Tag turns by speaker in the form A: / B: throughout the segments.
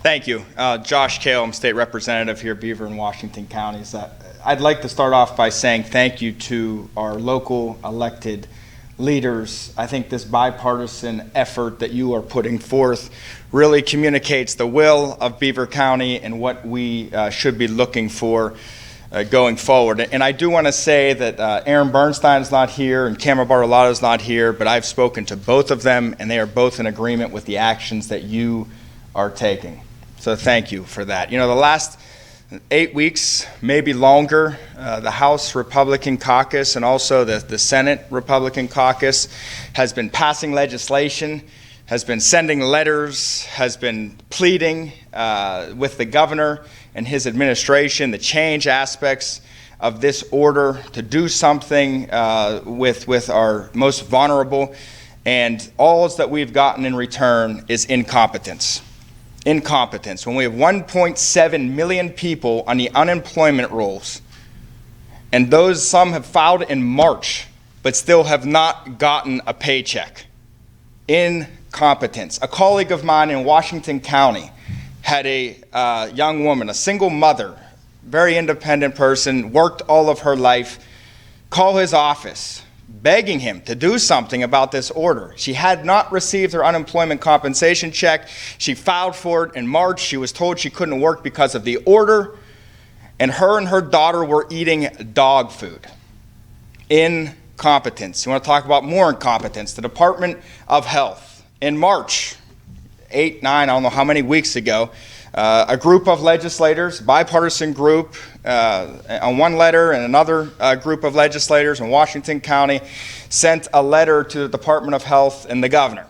A: Thank you. Josh Kail, I'm State Representative here, Beaver and Washington counties. I'd like to start off by saying thank you to our local elected leaders. I think this bipartisan effort that you are putting forth really communicates the will of Beaver County and what we should be looking for going forward. And I do want to say that Aaron Bernstein's not here and Cameron Bartolotta's not here, but I've spoken to both of them and they are both in agreement with the actions that you are taking. So thank you for that. You know, the last 8 weeks, maybe longer, the House Republican caucus and also the Senate Republican caucus has been passing legislation, has been sending letters, has been pleading with the governor and his administration to change aspects of this order, to do something with our most vulnerable, and all that we've gotten in return is incompetence. Incompetence. When we have 1.7 million people on the unemployment rolls, and those some have filed in March, but still have not gotten a paycheck. Incompetence. A colleague of mine in Washington County had a young woman, a single mother, very independent person, worked all of her life, call his office, begging him to do something about this order. She had not received her unemployment compensation check. She filed for it in March. She was told she couldn't work because of the order, and her daughter were eating dog food. Incompetence. You want to talk about more incompetence? The Department of Health. In March, 8, 9, I don't know how many weeks ago, a group of legislators, bipartisan group, on one letter, and another group of legislators in Washington County sent a letter to the Department of Health and the governor.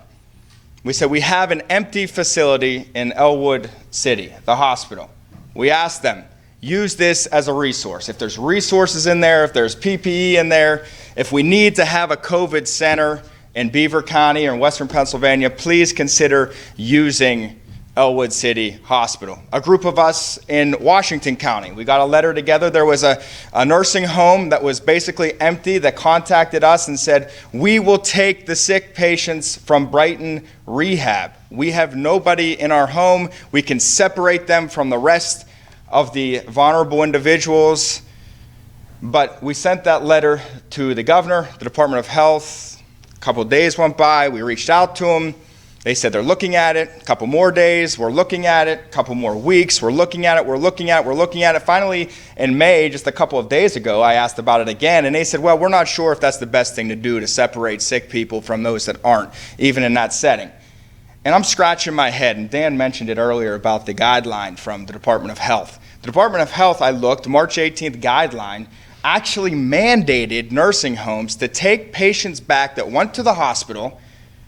A: We said, we have an empty facility in Elwood City, the hospital. We asked them, use this as a resource. If there's resources in there, if there's PPE in there, if we need to have a COVID center in Beaver County or in Western Pennsylvania, please consider using Elwood City Hospital. A group of us in Washington County, we got a letter together. There was a nursing home that was basically empty that contacted us and said, we will take the sick patients from Brighton Rehab. We have nobody in our home. We can separate them from the rest of the vulnerable individuals. But we sent that letter to the governor, the Department of Health. A couple of days went by. We reached out to them. They said they're looking at it. A couple more days, we're looking at it. A couple more weeks, we're looking at it, we're looking at it, we're looking at it. Finally, in May, just a couple of days ago, I asked about it again, and they said, well, we're not sure if that's the best thing to do to separate sick people from those that aren't, even in that setting. And I'm scratching my head, and Dan mentioned it earlier about the guideline from the Department of Health. The Department of Health, I looked, March 18th guideline, actually mandated nursing homes to take patients back that went to the hospital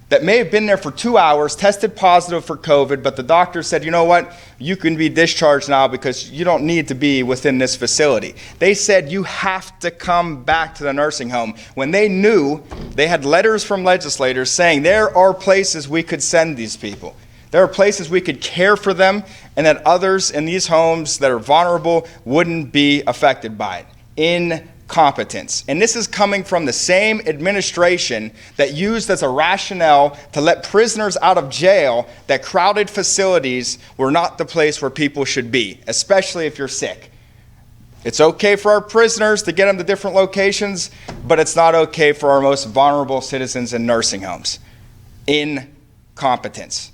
A: that may have been there for 2 hours, tested positive for COVID, but the doctor said, you know what, you can be discharged now because you don't need to be within this facility. They said you have to come back to the nursing home when they knew they had letters from legislators saying there are places we could send these people. There are places we could care for them and that others in these homes that are vulnerable wouldn't be affected by it. Incompetence. And this is coming from the same administration that used as a rationale to let prisoners out of jail that crowded facilities were not the place where people should be, especially if you're sick. It's okay for our prisoners to get them to different locations, but it's not okay for our most vulnerable citizens in nursing homes. Incompetence.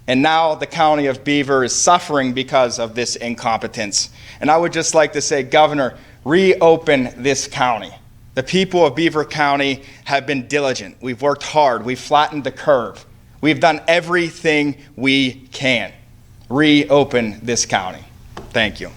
A: And now the county of Beaver is suffering because of this incompetence. And I would just like to say, Governor, reopen this county. The people of Beaver County have been diligent. We've worked hard. We've flattened the curve. We've done everything we can. Reopen this county. Thank you.